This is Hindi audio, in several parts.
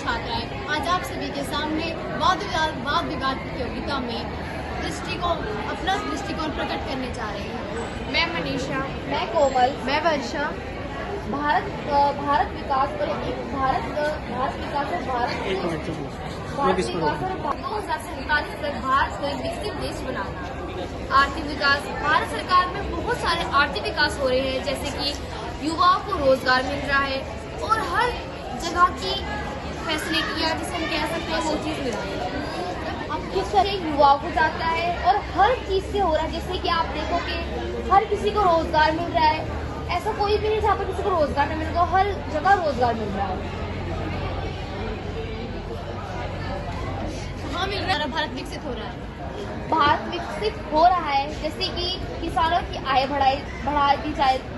छात्रा है। आज आप सभी के सामने वाद विवाद प्रतियोगिता में अपना दृष्टिकोण प्रकट करने जा रहे हैं। मैं मनीषा, मैं कोमल, मैं वर्षा। भारत विकास और 2047 तक भारत को एक विकसित देश बनाना। आर्थिक विकास, भारत सरकार में बहुत सारे आर्थिक विकास हो रहे हैं, जैसे कि युवाओं को रोजगार मिल रहा है और हर जगह की फैसिलिटियाँ जिसे हम कह सकते हैं वो चीज़ मिल रही है। अब किस तरह युवाओं को जाता है और हर चीज से हो रहा है, जैसे कि आप देखो कि हर किसी को रोजगार मिल रहा है। ऐसा कोई भी नहीं जहाँ पर किसी को रोजगार नहीं मिल रहा, हर जगह रोजगार मिल रहा है। हाँ, मिल रहा है। भारत विकसित हो रहा है। भारत विकसित हो रहा है, जैसे कि किसानों की आय बढ़ाई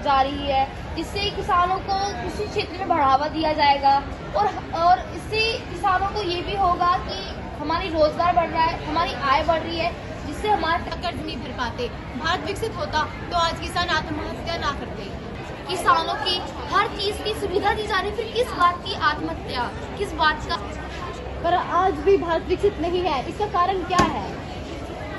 जा रही है, जिससे किसानों को कृषि क्षेत्र में बढ़ावा दिया जाएगा और इससे किसानों को ये भी होगा कि हमारी रोजगार बढ़ रहा है, हमारी आय बढ़ रही है, जिससे हमारे कर्ज नहीं भर पाते। भारत विकसित होता तो आज किसान आत्महत्या ना करते। किसानों की हर चीज की सुविधा दी जा रही, फिर किस बात की आत्महत्या, किस बात का? पर आज भी भारत विकसित नहीं है। इसका कारण क्या है?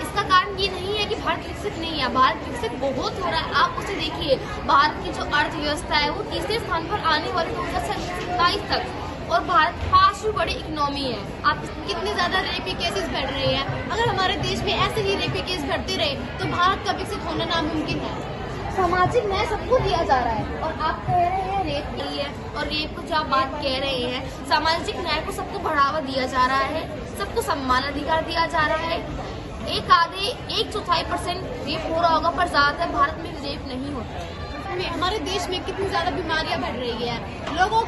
इसका कारण ये नहीं है कि भारत विकसित नहीं है, भारत विकसित बहुत हो रहा है। आप उसे देखिए, भारत की जो अर्थव्यवस्था है वो तीसरे स्थान पर आने वाले 2027 तक, और भारत 5वीं बड़ी इकोनॉमी है। आप कितने ज्यादा रेपी केसेस बढ़ रहे हैं। अगर हमारे देश में ऐसे ही रेपी केस बढ़ते रहे तो भारत का विकसित होना नामुमकिन है। सामाजिक न्याय सबको दिया जा रहा है और आप कह रहे हैं रेप नहीं है, और रेप को जो आप बात कह रहे हैं, सामाजिक न्याय को सबको बढ़ावा दिया जा रहा है, सबको सम्मान अधिकार दिया जा रहा है। 1/4% रेप हो रहा होगा, पर ज्यादातर भारत में रेप नहीं होता है। हमारे देश में कितनी ज्यादा बीमारियां बढ़ रही है। लोगों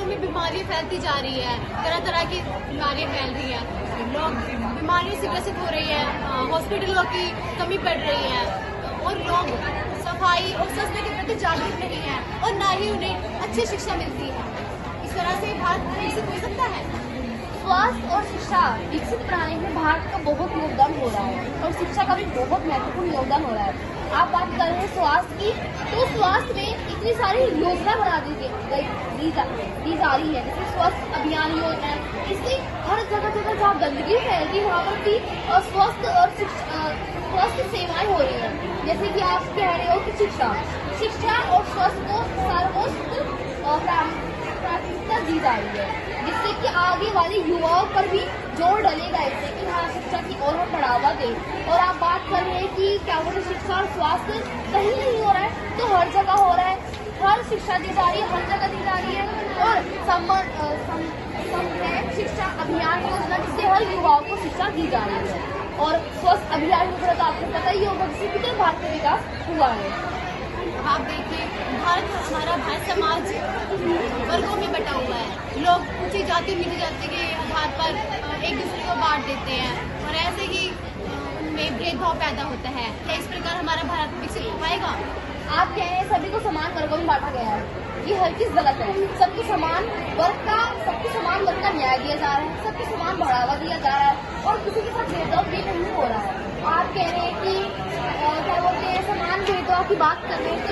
में बीमारियां फैलती जा रही है, तरह तरह की बीमारियां फैल रही है। लोग बीमारियों से ग्रसित हो रही है, हॉस्पिटलों की कमी बढ़ रही है, और लोग सफाई और स्वच्छता के प्रति जागरूक नहीं है, और न ही उन्हें अच्छी शिक्षा मिलती है। इस तरह से भारत विकसित हो सकता है। स्वास्थ्य और शिक्षा विकसित बनाने में भारत का बहुत योगदान हो रहा है, और शिक्षा का भी बहुत महत्वपूर्ण योगदान हो रहा है। आप बात कर रहे हैं स्वास्थ्य की, तो स्वास्थ्य में इतनी सारी योजना बना दी जा रही है, जैसे स्वास्थ्य अभियान योजना है। इससे हर जगह जहाँ गंदगी फैलती है वहाँ पर भी स्वास्थ्य सेवाएं हो रही है। जैसे कि आप कह रहे हो कि शिक्षा और स्वास्थ्य को सर्वोच्च प्राथमिकता दी जा रही है, जिससे कि आगे वाले युवाओं पर भी जोर डलेगा इससे कि हाँ, शिक्षा की और हम बढ़ावा दें। और आप बात कर रहे हैं कि क्या बोले, शिक्षा और स्वास्थ्य कहीं नहीं हो रहा है, तो हर जगह हो रहा है। हर शिक्षा दी जा रही है, हर जगह दी जा रही है, और समग्र शिक्षा अभियान योजना, जिससे हर युवाओं को शिक्षा दी जा रही है। और स्वस्थ अभियान योजना तो आपको पता ही होगा, जिससे कितने भारत का विकास हुआ है। आप देखिए, हमारा भारत समाज वर्गों में बटा हुआ है। लोग ऊंची जाति नीची जाति के आधार पर एक दूसरे को बांट देते हैं, और ऐसे ही उनमें भेदभाव पैदा होता है। क्या इस प्रकार हमारा भारत विकसित हो पाएगा? आप कह रहे हैं सभी को समान वर्गों में बांटा गया है, ये हर चीज गलत है। सबको समान वर्ग का न्याय दिया जा रहा है, सबको समान बढ़ावा दिया जा रहा है, और किसी के साथ भेदभाव भी नहीं हो रहा है। आप कह रहे हैं कि क्या बोलते हैं, समान भेदभाव की बात कर रहे हैं, तो